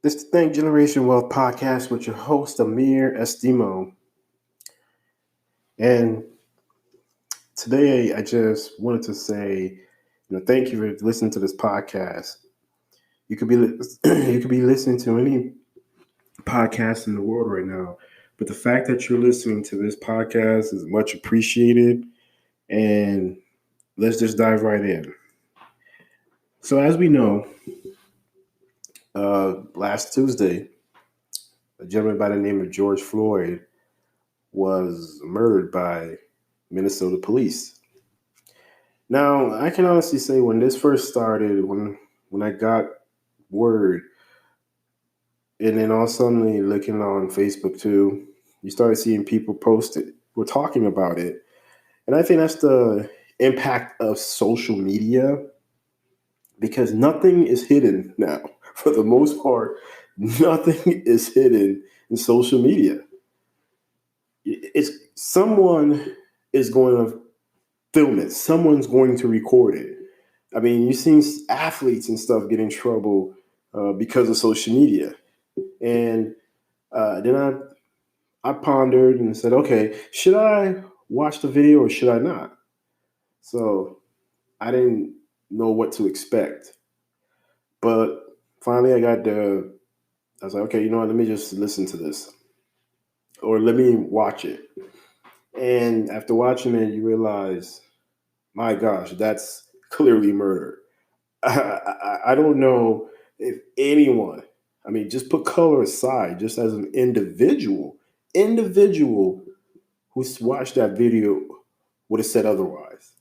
This is the Think Generation Wealth podcast with your host, Amir Estimo. And today I just wanted to say, thank you for listening to this podcast. You could be you could be listening to any podcast in the world right now, but the fact that you're listening to this podcast is much appreciated. And let's just dive right in. So, as we know, last Tuesday, a gentleman by the name of George Floyd was murdered by Minnesota police. Now, I can honestly say when this first started, when I got word, and then all of a sudden looking on Facebook too, you started seeing people post it. We're talking about it. And I think that's the impact of social media because nothing is hidden now. For the most part, nothing is hidden in social media. It's someone is going to film it. Someone's going to record it. I mean, you've seen athletes and stuff get in trouble because of social media. And then I pondered and said, okay, should I watch the video or should I not? So I didn't know what to expect. But finally, I was like, okay, you know what? Let me just listen to this or let me watch it. And after watching it, you realize, my gosh, that's clearly murder. I don't know if anyone, I mean, just put color aside, just as an individual who's watched that video would have said otherwise.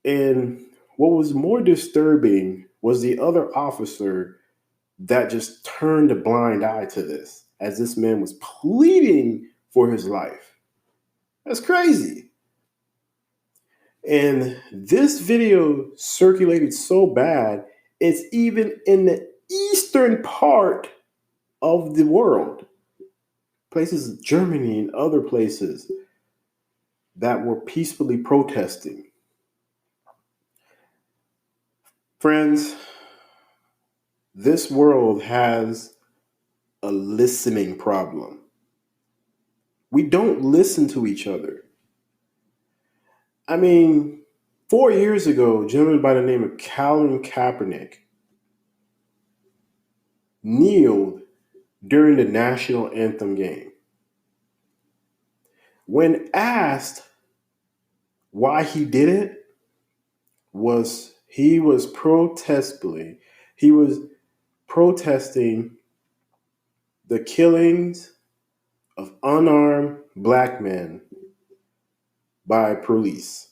And what was more disturbing was the other officer that just turned a blind eye to this as this man was pleading for his life. That's crazy. And this video circulated so bad, it's even in the eastern part of the world, places Germany and other places that were peacefully protesting. Friends, this world has a listening problem. We don't listen to each other. I mean, 4 years ago, a gentleman by the name of Colin Kaepernick kneeled during the national anthem game. When asked why he did it, he was protesting the killings of unarmed black men by police.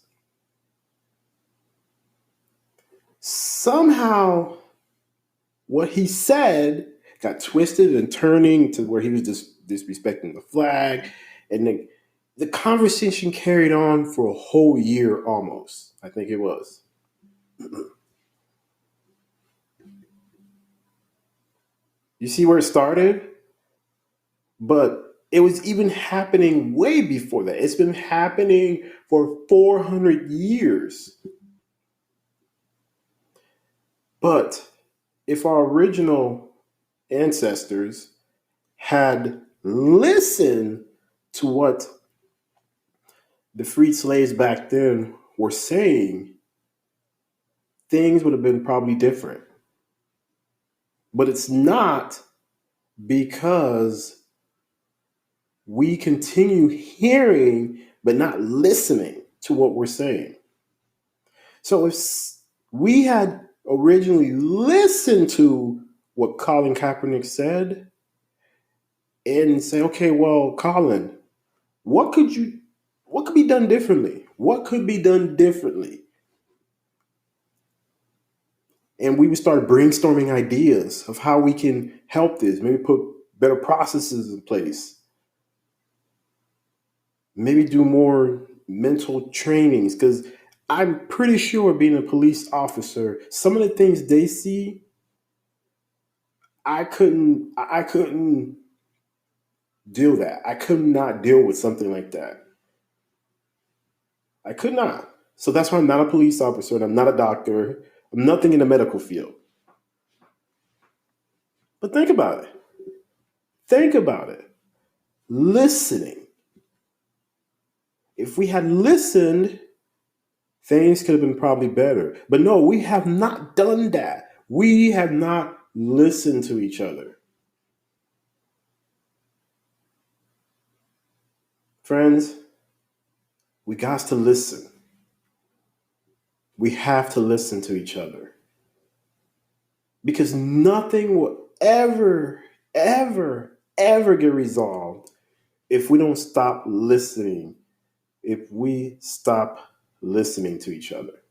Somehow, what he said got twisted and turning to where he was just disrespecting the flag. And the conversation carried on for a whole year almost, I think it was. You see where it started? But it was even happening way before that. It's been happening for 400 years. But if our original ancestors had listened to what the freed slaves back then were saying, things would have been probably different. But it's not because we continue hearing but not listening to what we're saying. So if we had originally listened to what Colin Kaepernick said and say, okay, well, Colin, what could be done differently? What could be done differently? And we would start brainstorming ideas of how we can help this, maybe put better processes in place, maybe do more mental trainings. Because I'm pretty sure being a police officer, some of the things they see, I couldn't deal that. I could not deal with something like that. I could not. So that's why I'm not a police officer and I'm not a doctor. I'm nothing in the medical field. But think about it. Think about it. Listening. If we had listened, things could have been probably better. But no, we have not done that. We have not listened to each other. Friends, we got to listen. We have to listen to each other. Because nothing will ever get resolved if we don't stop listening. If we stop listening to each other,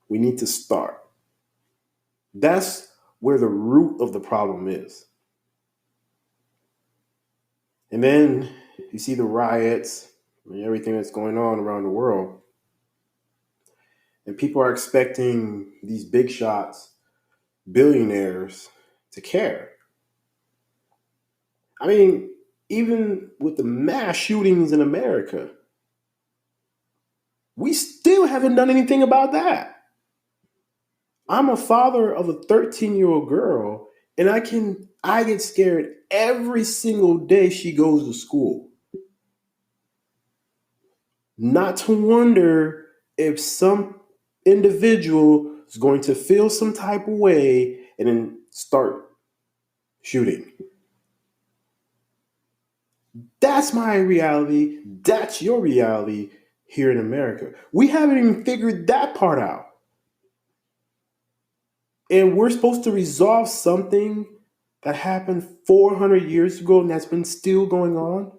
we need to start. That's where the root of the problem is. And then you see the riots and everything that's going on around the world. And people are expecting these big shots, billionaires, to care. I mean, even with the mass shootings in America, we still haven't done anything about that. I'm a father of a 13-year-old girl, and I get scared every single day she goes to school. Not to wonder if some individual is going to feel some type of way and then start shooting. That's my reality. That's your reality here in America. We haven't even figured that part out. And we're supposed to resolve something that happened 400 years ago and that's been still going on.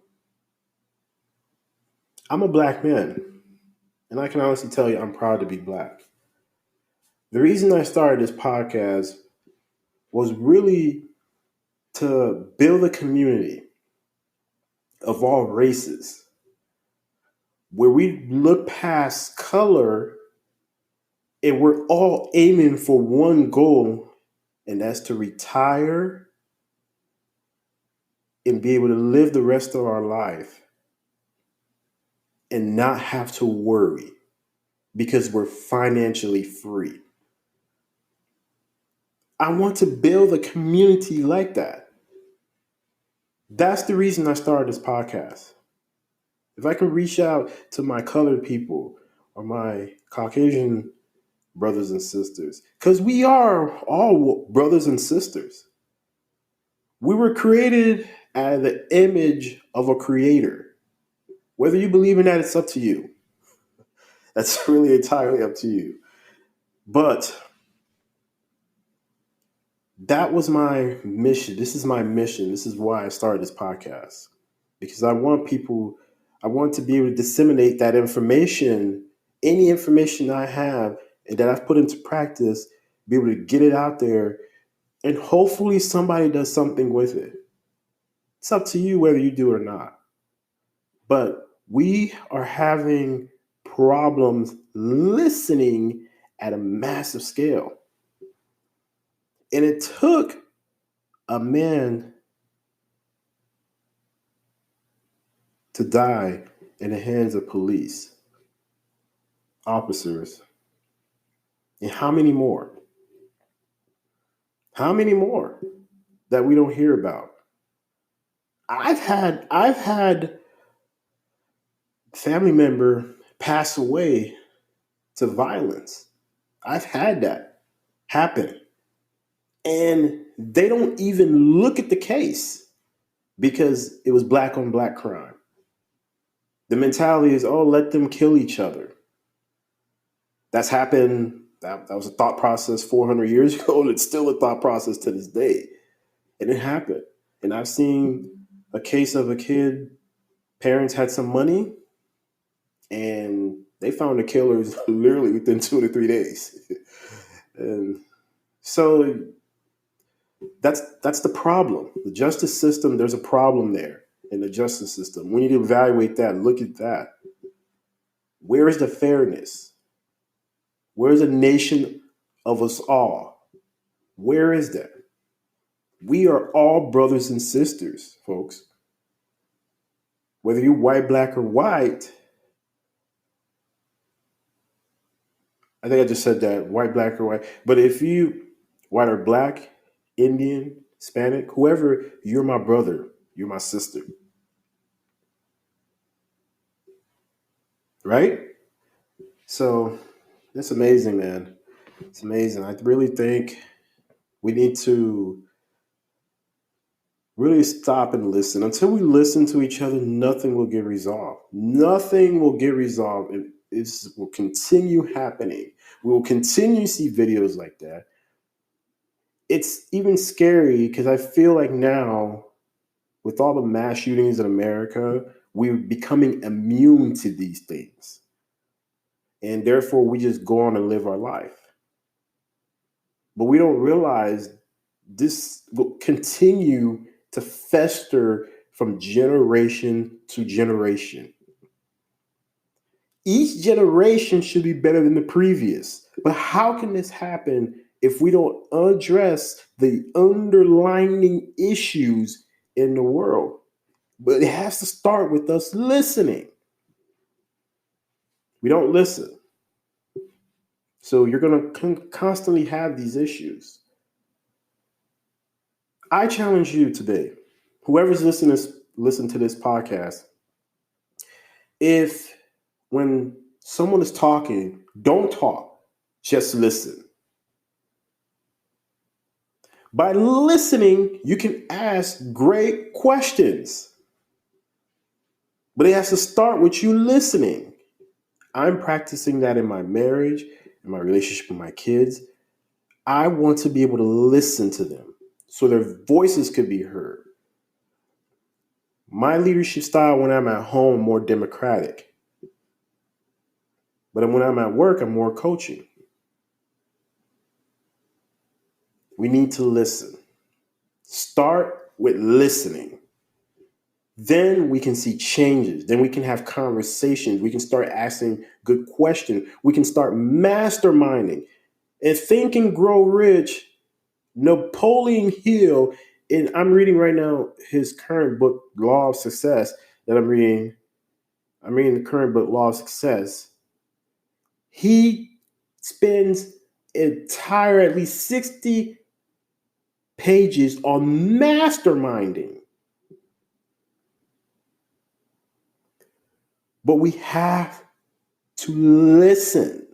I'm a black man, and I can honestly tell you I'm proud to be black. The reason I started this podcast was really to build a community of all races where we look past color and we're all aiming for one goal, and that's to retire and be able to live the rest of our life and not have to worry because we're financially free. I want to build a community like that. That's the reason I started this podcast. If I can reach out to my colored people or my Caucasian brothers and sisters, because we are all brothers and sisters. We were created as the image of a creator. Whether you believe in that, it's up to you. That's really entirely up to you. But that was my mission. This is my mission. This is why I started this podcast. Because I want to be able to disseminate that information, any information I have and that I've put into practice, be able to get it out there, and hopefully somebody does something with it. It's up to you whether you do it or not. But we are having problems listening at a massive scale. And it took a man to die in the hands of police officers. And how many more? How many more that we don't hear about? I've had family member pass away to violence. I've had that happen. And they don't even look at the case because it was black on black crime. The mentality is, oh, let them kill each other. That's happened. That was a thought process 400 years ago, and it's still a thought process to this day. And it happened. And I've seen a case of a kid, parents had some money, and they found the killers literally within 2 to 3 days. And so that's the problem. The justice system, there's a problem there in the justice system. We need to evaluate that, look at that. Where is the fairness? Where is the nation of us all? Where is that? We are all brothers and sisters, folks. Whether you're white, black, or white, I think I just said that, white, black, or white. But if you white or black, Indian, Hispanic, whoever, you're my brother, you're my sister, right? So it's amazing, man. It's amazing. I really think we need to really stop and listen. Until we listen to each other, nothing will get resolved. Nothing will get resolved. And it will continue happening. We will continue to see videos like that. It's even scary because I feel like now, with all the mass shootings in America, we're becoming immune to these things. And therefore, we just go on and live our life. But we don't realize this will continue to fester from generation to generation. Each generation should be better than the previous. But how can this happen if we don't address the underlying issues in the world? But it has to start with us listening. We don't listen. So you're going to constantly have these issues. I challenge you today, whoever's listen to this podcast, if when someone is talking, don't talk, just listen. By listening, you can ask great questions, but it has to start with you listening. I'm practicing that in my marriage, in my relationship with my kids. I want to be able to listen to them so their voices could be heard. My leadership style when I'm at home, more democratic. But when I'm at work, I'm more coaching. We need to listen. Start with listening. Then we can see changes. Then we can have conversations. We can start asking good questions. We can start masterminding. And Think and Grow Rich, Napoleon Hill, and I'm reading right now his current book, Law of Success, that I'm reading. I'm reading the current book, Law of Success. He spends entire at least 60 pages on masterminding. But we have to listen.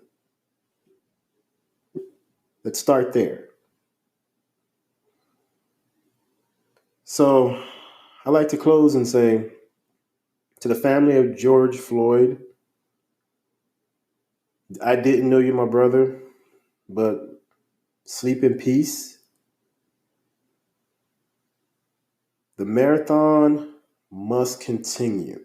Let's start there. So I like to close and say to the family of George Floyd, I didn't know you, my brother, but sleep in peace. The marathon must continue.